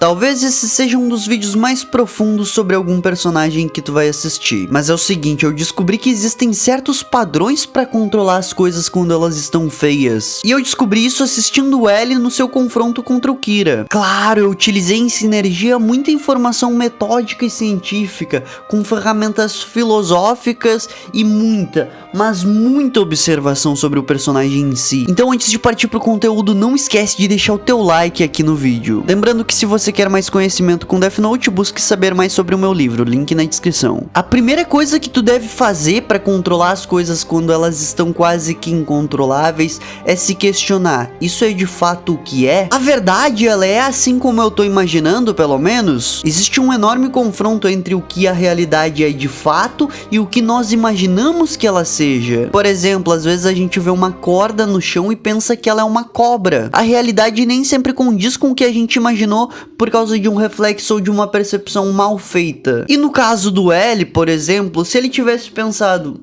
Talvez esse seja um dos vídeos mais profundos sobre algum personagem que tu vai assistir. Mas é o seguinte, eu descobri que existem certos padrões pra controlar as coisas quando elas estão feias. E eu descobri isso assistindo o L no seu confronto contra o Kira. Claro, eu utilizei em sinergia muita informação metódica e científica, com ferramentas filosóficas e muita, mas muita observação sobre o personagem em si. Então antes de partir pro conteúdo, não esquece de deixar o teu like aqui no vídeo. Lembrando que se você quer mais conhecimento com Death Note, busque saber mais sobre o meu livro, link na descrição. A primeira coisa que tu deve fazer para controlar as coisas quando elas estão quase que incontroláveis é se questionar, isso é de fato o que é? A verdade, ela é assim como eu tô imaginando, pelo menos? Existe um enorme confronto entre o que a realidade é de fato e o que nós imaginamos que ela seja. Por exemplo, às vezes a gente vê uma corda no chão e pensa que ela é uma cobra. A realidade nem sempre condiz com o que a gente imaginou por causa de um reflexo ou de uma percepção mal feita. E no caso do L, por exemplo, se ele tivesse pensado,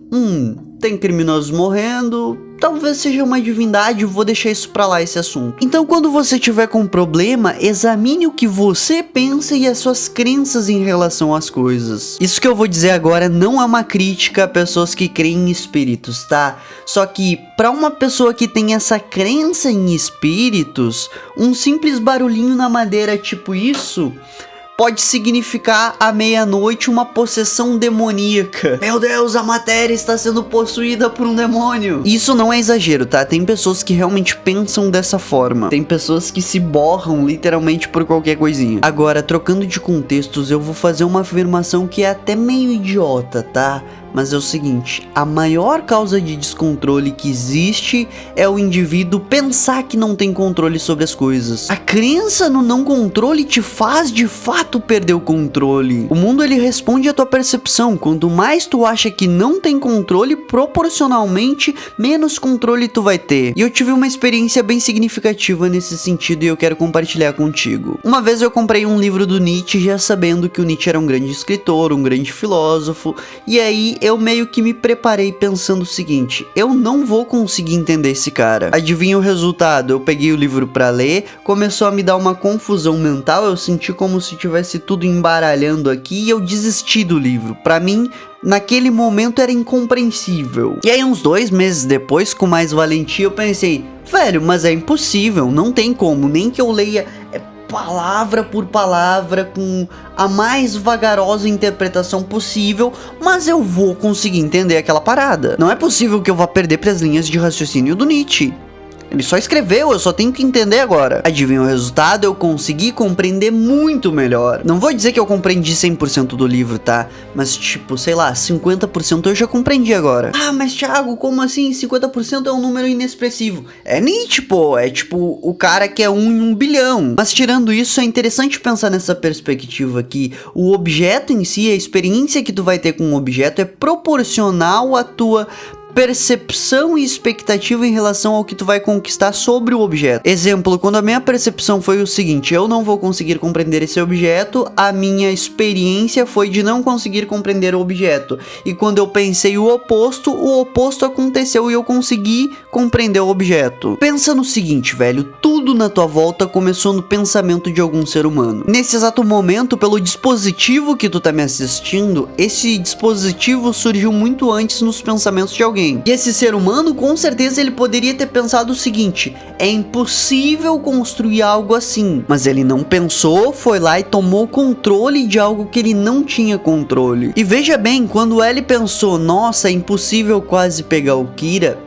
tem criminosos morrendo, talvez seja uma divindade, vou deixar isso pra lá, esse assunto. Então quando você tiver com um problema, examine o que você pensa e as suas crenças em relação às coisas. Isso que eu vou dizer agora não é uma crítica a pessoas que creem em espíritos, tá? Só que pra uma pessoa que tem essa crença em espíritos, um simples barulhinho na madeira tipo isso pode significar à meia-noite uma possessão demoníaca. Meu Deus, a matéria está sendo possuída por um demônio. Isso não é exagero, tá? Tem pessoas que realmente pensam dessa forma. Tem pessoas que se borram literalmente por qualquer coisinha. Agora, trocando de contextos, eu vou fazer uma afirmação que é até meio idiota, tá? Mas é o seguinte, a maior causa de descontrole que existe é o indivíduo pensar que não tem controle sobre as coisas. A crença no não controle te faz de fato perder o controle. O mundo ele responde à tua percepção. Quanto mais tu acha que não tem controle, proporcionalmente menos controle tu vai ter. E eu tive uma experiência bem significativa nesse sentido e eu quero compartilhar contigo. Uma vez eu comprei um livro do Nietzsche já sabendo que o Nietzsche era um grande escritor, um grande filósofo, e aí eu meio que me preparei pensando o seguinte, eu não vou conseguir entender esse cara. Adivinha o resultado? Eu peguei o livro pra ler, começou a me dar uma confusão mental, eu senti como se tivesse tudo embaralhando aqui e eu desisti do livro. Pra mim, naquele momento era incompreensível. E aí uns 2 meses depois, com mais valentia, eu pensei, velho, mas é impossível, não tem como, nem que eu leia palavra por palavra, com a mais vagarosa interpretação possível, mas eu vou conseguir entender aquela parada. Não é possível que eu vá perder para as linhas de raciocínio do Nietzsche. Ele só escreveu, eu só tenho que entender agora. Adivinha o resultado? Eu consegui compreender muito melhor. Não vou dizer que eu compreendi 100% do livro, tá? Mas tipo, sei lá, 50% eu já compreendi agora. Ah, mas Thiago, como assim? 50% é um número inexpressivo. É Nietzsche, pô. É tipo o cara que é 1 em 1 bilhão. Mas tirando isso, é interessante pensar nessa perspectiva que o objeto em si, a experiência que tu vai ter com o objeto é proporcional à tua percepção e expectativa em relação ao que tu vai conquistar sobre o objeto. Exemplo, quando a minha percepção foi o seguinte, eu não vou conseguir compreender esse objeto, a minha experiência foi de não conseguir compreender o objeto. E quando eu pensei o oposto aconteceu e eu consegui compreender o objeto. Pensa no seguinte, velho, tudo na tua volta começou no pensamento de algum ser humano. Nesse exato momento, pelo dispositivo que tu tá me assistindo, esse dispositivo surgiu muito antes nos pensamentos de alguém. E esse ser humano, com certeza, ele poderia ter pensado o seguinte, é impossível construir algo assim. Mas ele não pensou, foi lá e tomou controle de algo que ele não tinha controle. E veja bem, quando ele pensou, nossa, é impossível quase pegar o Kira,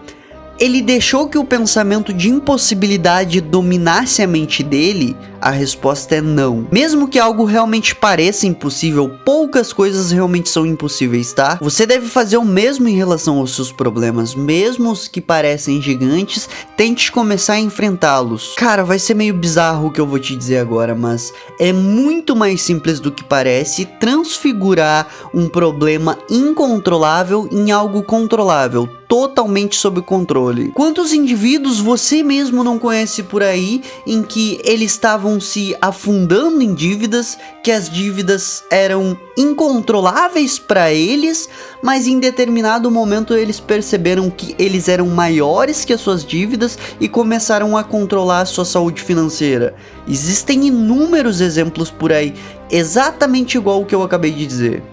ele deixou que o pensamento de impossibilidade dominasse a mente dele? A resposta é não. Mesmo que algo realmente pareça impossível, poucas coisas realmente são impossíveis, tá? Você deve fazer o mesmo em relação aos seus problemas, mesmo os que parecem gigantes, tente começar a enfrentá-los. Cara, vai ser meio bizarro o que eu vou te dizer agora, mas é muito mais simples do que parece transfigurar um problema incontrolável em algo controlável, totalmente sob controle. Quantos indivíduos você mesmo não conhece por aí em que eles estavam estavam se afundando em dívidas, que as dívidas eram incontroláveis para eles, mas em determinado momento eles perceberam que eles eram maiores que as suas dívidas e começaram a controlar a sua saúde financeira. Existem inúmeros exemplos por aí, exatamente igual o que eu acabei de dizer.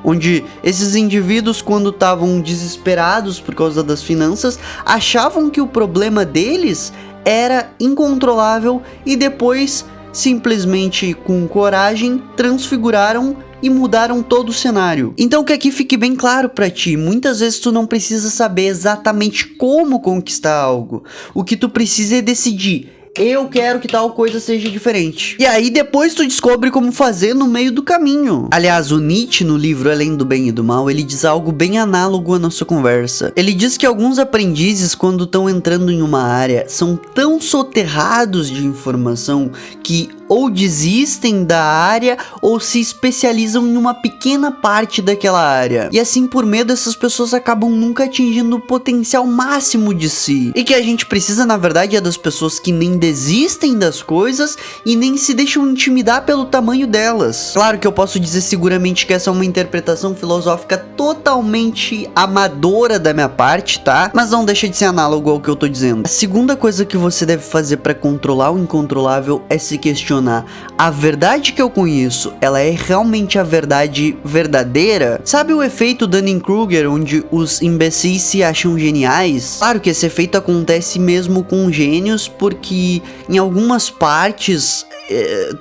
Onde esses indivíduos, quando estavam desesperados por causa das finanças, achavam que o problema deles era incontrolável e depois, simplesmente com coragem, transfiguraram e mudaram todo o cenário. Então que aqui fique bem claro pra ti, muitas vezes tu não precisa saber exatamente como conquistar algo. O que tu precisa é decidir: eu quero que tal coisa seja diferente. E aí depois tu descobre como fazer no meio do caminho. Aliás, o Nietzsche, no livro Além do Bem e do Mal, ele diz algo bem análogo à nossa conversa. Ele diz que alguns aprendizes, quando estão entrando em uma área, são tão soterrados de informação que ou desistem da área ou se especializam em uma pequena parte daquela área. E assim, por medo, essas pessoas acabam nunca atingindo o potencial máximo de si. E que a gente precisa, na verdade, é das pessoas que nem desistem das coisas e nem se deixam intimidar pelo tamanho delas. Claro que eu posso dizer seguramente que essa é uma interpretação filosófica totalmente amadora da minha parte, tá? Mas não deixa de ser análogo ao que eu tô dizendo. A segunda coisa que você deve fazer para controlar o incontrolável é se questionar: a verdade que eu conheço, ela é realmente a verdade verdadeira? Sabe o efeito Dunning-Kruger, onde os imbecis se acham geniais? Claro que esse efeito acontece mesmo com gênios, porque em algumas partes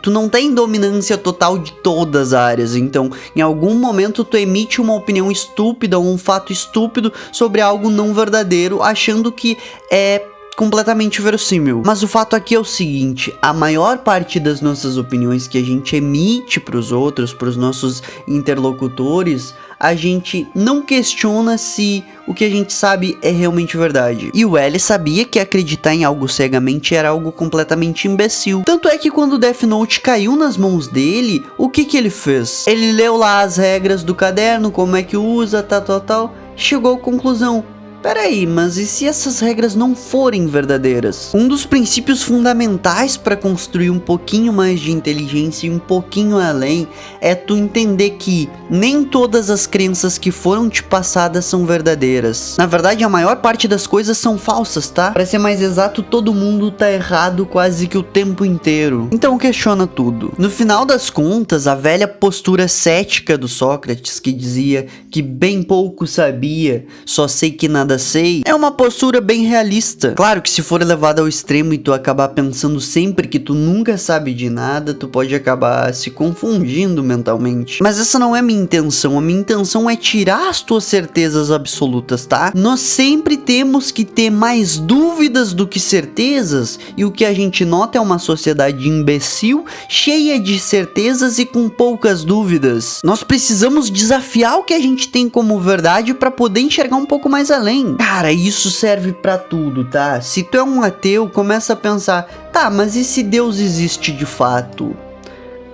tu não tem dominância total de todas as áreas. Então, em algum momento tu emite uma opinião estúpida ou um fato estúpido sobre algo não verdadeiro, achando que é completamente verossímil. Mas o fato aqui é o seguinte: a maior parte das nossas opiniões que a gente emite para os outros, para os nossos interlocutores, a gente não questiona se o que a gente sabe é realmente verdade. E o L sabia que acreditar em algo cegamente era algo completamente imbecil. Tanto é que quando o Death Note caiu nas mãos dele, o que ele fez? Ele leu lá as regras do caderno, como é que usa, tal, chegou à conclusão: peraí, mas e se essas regras não forem verdadeiras? Um dos princípios fundamentais para construir um pouquinho mais de inteligência e um pouquinho além é tu entender que nem todas as crenças que foram te passadas são verdadeiras. Na verdade, a maior parte das coisas são falsas, tá? Para ser mais exato, todo mundo tá errado quase que o tempo inteiro. Então questiona tudo. No final das contas, a velha postura cética do Sócrates, que dizia que bem pouco sabia, só sei que nada sei, é uma postura bem realista. Claro que se for levado ao extremo e tu acabar pensando sempre que tu nunca sabe de nada, tu pode acabar se confundindo mentalmente. Mas essa não é minha intenção. A minha intenção é tirar as tuas certezas absolutas, tá? Nós sempre temos que ter mais dúvidas do que certezas, e o que a gente nota é uma sociedade imbecil, cheia de certezas e com poucas dúvidas. Nós precisamos desafiar o que a gente tem como verdade para poder enxergar um pouco mais além. Cara, isso serve pra tudo, tá? Se tu é um ateu, começa a pensar: tá, mas e se Deus existe de fato?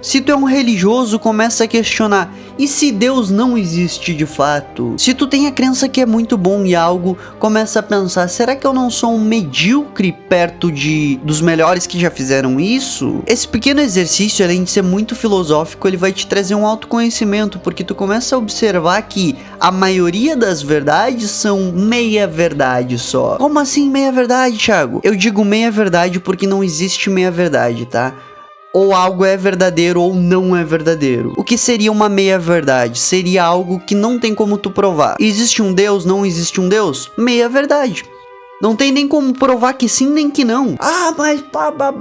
Se tu é um religioso, começa a questionar: e se Deus não existe de fato? Se tu tem a crença que é muito bom em algo, começa a pensar: será que eu não sou um medíocre perto dos melhores que já fizeram isso? Esse pequeno exercício, além de ser muito filosófico, ele vai te trazer um autoconhecimento, porque tu começa a observar que a maioria das verdades são meia verdade só. Como assim meia verdade, Thiago? Eu digo meia verdade porque não existe meia verdade, tá? Ou algo é verdadeiro ou não é verdadeiro. O que seria uma meia-verdade? Seria algo que não tem como tu provar. Existe um Deus? Não existe um Deus? Meia-verdade. Não tem nem como provar que sim nem que não. Ah, mas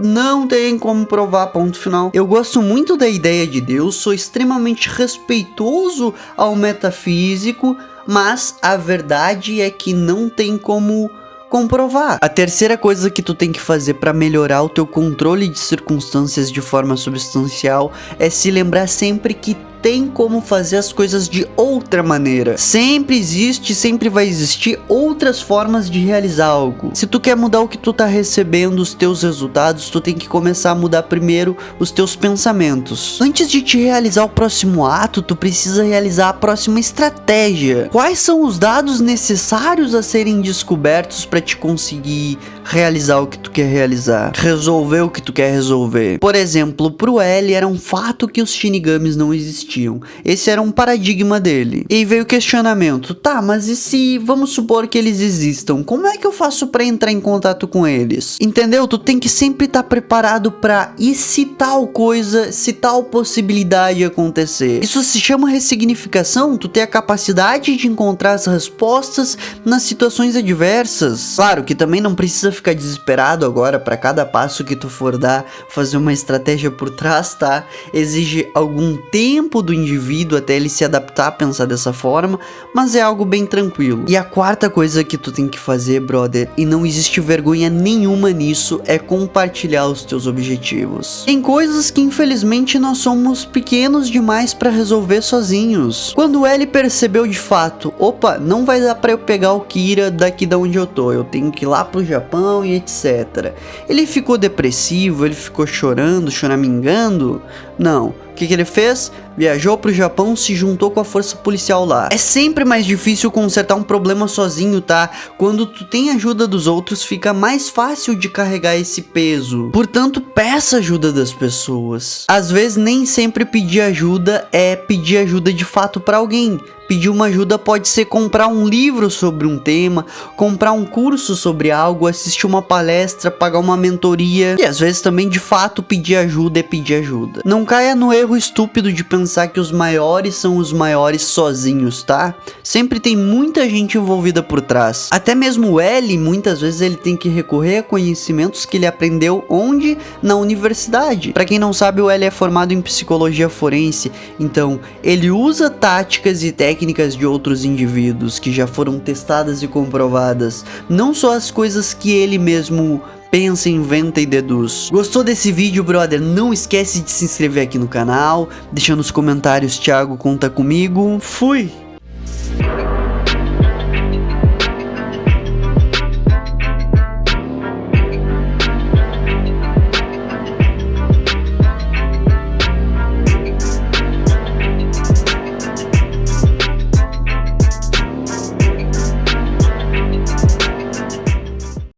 não tem como provar, ponto final. Eu gosto muito da ideia de Deus, sou extremamente respeitoso ao metafísico, mas a verdade é que não tem como comprovar. A terceira coisa que tu tem que fazer para melhorar o teu controle de circunstâncias de forma substancial é se lembrar sempre que tem como fazer as coisas de outra maneira. Sempre existe, sempre vai existir outras formas de realizar algo. Se tu quer mudar o que tu tá recebendo, os teus resultados, tu tem que começar a mudar primeiro os teus pensamentos. Antes de te realizar o próximo ato, tu precisa realizar a próxima estratégia. Quais são os dados necessários a serem descobertos para te conseguir realizar o que tu quer realizar, resolver o que tu quer resolver? Por exemplo, pro L era um fato que os Shinigamis não existiam. Esse era um paradigma dele. E aí veio o questionamento: tá, mas e se vamos supor que eles existam? Como é que eu faço para entrar em contato com eles? Entendeu? Tu tem que sempre estar preparado para e se tal coisa, se tal possibilidade acontecer. Isso se chama ressignificação. Tu tem a capacidade de encontrar as respostas nas situações adversas. Claro que também não precisa ficar desesperado agora para cada passo que tu for dar, fazer uma estratégia por trás, tá? Exige algum tempo do indivíduo até ele se adaptar a pensar dessa forma, mas é algo bem tranquilo. E a quarta coisa que tu tem que fazer, brother, e não existe vergonha nenhuma nisso, é compartilhar os teus objetivos. Tem coisas que infelizmente nós somos pequenos demais para resolver sozinhos. Quando o L percebeu de fato, opa, não vai dar para eu pegar o Kira daqui da onde eu tô, eu tenho que ir lá pro Japão e etc. Ele ficou depressivo, ele ficou chorando, choramingando? Não. O que ele fez? Viajou pro Japão, se juntou com a força policial lá. É sempre mais difícil consertar um problema sozinho, tá? Quando tu tem a ajuda dos outros, fica mais fácil de carregar esse peso. Portanto, peça ajuda das pessoas. Às vezes, nem sempre pedir ajuda é pedir ajuda de fato pra alguém. Pedir uma ajuda pode ser comprar um livro sobre um tema, comprar um curso sobre algo, assistir uma palestra, pagar uma mentoria. E às vezes também, de fato, pedir ajuda é pedir ajuda. Não caia no erro estúpido de pensar que os maiores são os maiores sozinhos, tá? Sempre tem muita gente envolvida por trás. Até mesmo o L, muitas vezes ele tem que recorrer a conhecimentos que ele aprendeu onde? Na universidade. Pra quem não sabe, o L é formado em psicologia forense, então ele usa táticas e técnicas de outros indivíduos que já foram testadas e comprovadas, não só as coisas que ele mesmo pensa, inventa e deduz. Gostou desse vídeo, brother? Não esquece de se inscrever aqui no canal, deixa nos comentários: Thiago, conta comigo. Fui!